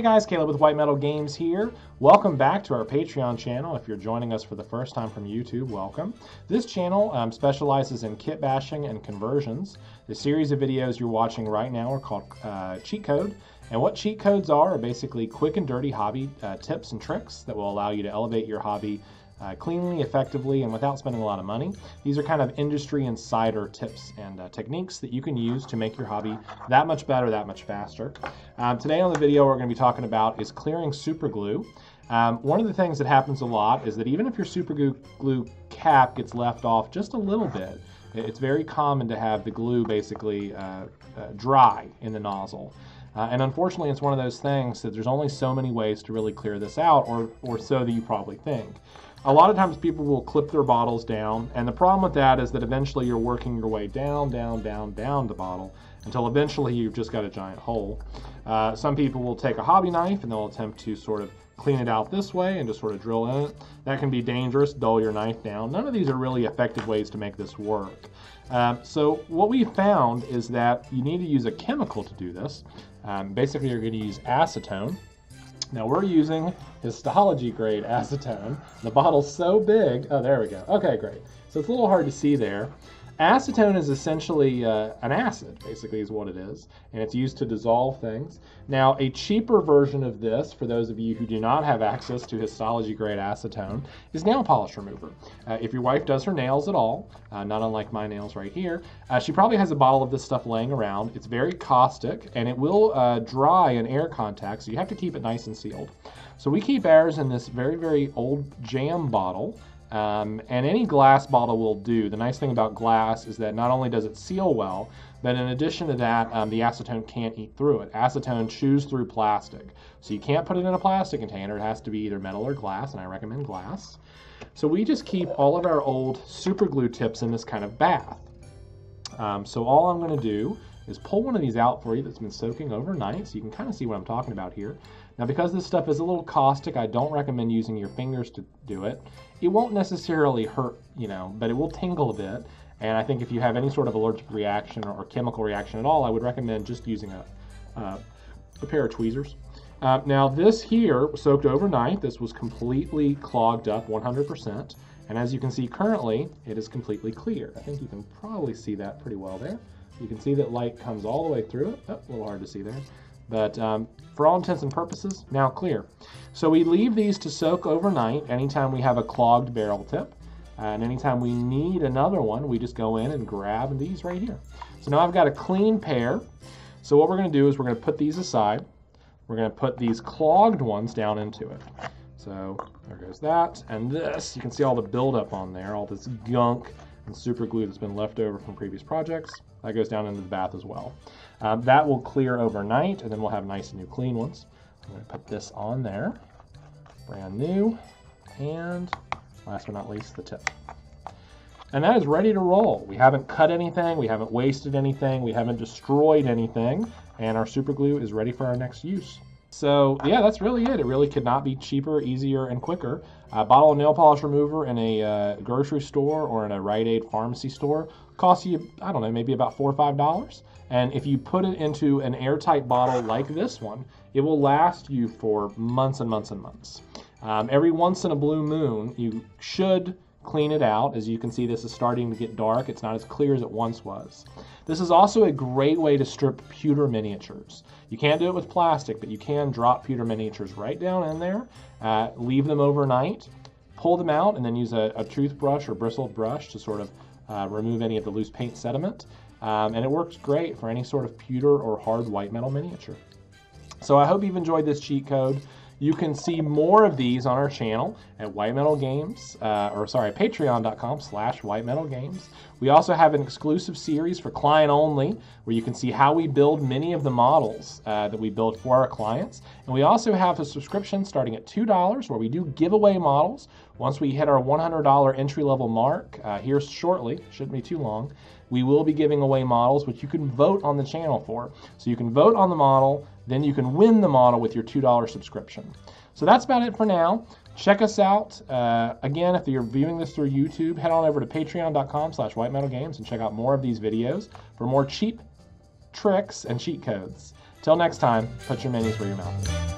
guys, Caleb with White Metal Games here. Welcome back to our Patreon channel. If you're joining us for the first time from YouTube, welcome. This channel specializes in kit bashing and conversions. The series of videos you're watching right now are called Cheat Code. And what cheat codes are basically quick and dirty hobby tips and tricks that will allow you to elevate your hobby cleanly, effectively, and without spending a lot of money. These are kind of industry insider tips and techniques that you can use to make your hobby that much better, that much faster. Today on the video we're going to be talking about is clearing super glue. One of the things that happens a lot is that even if your super glue cap gets left off just a little bit, it's very common to have the glue basically dry in the nozzle. And unfortunately, it's one of those things that there's only so many ways to really clear this out, or so that you probably think. A lot of times people will clip their bottles down, and the problem with that is that eventually you're working your way down the bottle until eventually you've just got a giant hole. Some people will take a hobby knife and they'll attempt to sort of clean it out this way and just sort of drill in it. That can be dangerous, dull your knife down. None of these are really effective ways to make this work. So what we found is that you need to use a chemical to do this. Basically, you're going to use acetone. Now we're using histology grade acetone. The bottle's so big. Oh, there we go. Okay, great. So it's a little hard to see there. Acetone is essentially an acid, basically is what it is, and it's used to dissolve things. Now, a cheaper version of this, for those of you who do not have access to histology grade acetone, is nail polish remover. If your wife does her nails at all, not unlike my nails right here, she probably has a bottle of this stuff laying around. It's very caustic, and it will dry in air contact, so you have to keep it nice and sealed. So we keep ours in this very, very old jam bottle. And any glass bottle will do. The nice thing about glass is that not only does it seal well, but in addition to that, the acetone can't eat through it. Acetone chews through plastic. So you can't put it in a plastic container. It has to be either metal or glass, and I recommend glass. So we just keep all of our old super glue tips in this kind of bath. So all I'm going to do is pull one of these out for you that's been soaking overnight, so you can kind of see what I'm talking about here. Now, because this stuff is a little caustic, I don't recommend using your fingers to do it. It won't necessarily hurt, but it will tingle a bit. And I think if you have any sort of allergic reaction or chemical reaction at all, I would recommend just using a pair of tweezers. Now, this here soaked overnight. This was completely clogged up 100%. And as you can see currently, it is completely clear. I think you can probably see that pretty well there. You can see that light comes all the way through it. Oh, a little hard to see there. But for all intents and purposes, now clear. So we leave these to soak overnight anytime we have a clogged barrel tip. And anytime we need another one, we just go in and grab these right here. So now I've got a clean pair. So what we're going to do is we're going to put these aside. We're going to put these clogged ones down into it. So there goes that. And this, you can see all the buildup on there, all this gunk and super glue that's been left over from previous projects. That goes down into the bath as well. That will clear overnight, and then we'll have nice new clean ones. I'm going to put this on there, brand new, and last but not least, the tip. And that is ready to roll. We haven't cut anything, we haven't wasted anything, we haven't destroyed anything, and our super glue is ready for our next use. So yeah, that's really it. It really could not be cheaper, easier, and quicker. A bottle of nail polish remover in a grocery store or in a Rite Aid pharmacy store costs you, I don't know, maybe about $4 or $5. And if you put it into an airtight bottle like this one, it will last you for months and months and months. Every once in a blue moon, you should clean it out. As you can see, this is starting to get dark. It's not as clear as it once was. This is also a great way to strip pewter miniatures. You can't do it with plastic, but you can drop pewter miniatures right down in there, leave them overnight, pull them out, and then use a toothbrush or bristled brush to sort of remove any of the loose paint sediment. And it works great for any sort of pewter or hard white metal miniature. So I hope you've enjoyed this cheat code. You can see more of these on our channel at White Metal Games, patreon.com/whitemetalgames. We also have an exclusive series for client only, where you can see how we build many of the models that we build for our clients. And we also have a subscription starting at $2, where we do giveaway models. Once we hit our $100 entry-level mark here shortly, shouldn't be too long, we will be giving away models which you can vote on the channel for. So you can vote on the model, then you can win the model with your $2 subscription. So that's about it for now. Check us out. Again, if you're viewing this through YouTube, head on over to patreon.com/whitemetalgames and check out more of these videos for more cheap tricks and cheat codes. Till next time, put your minis where your mouth is.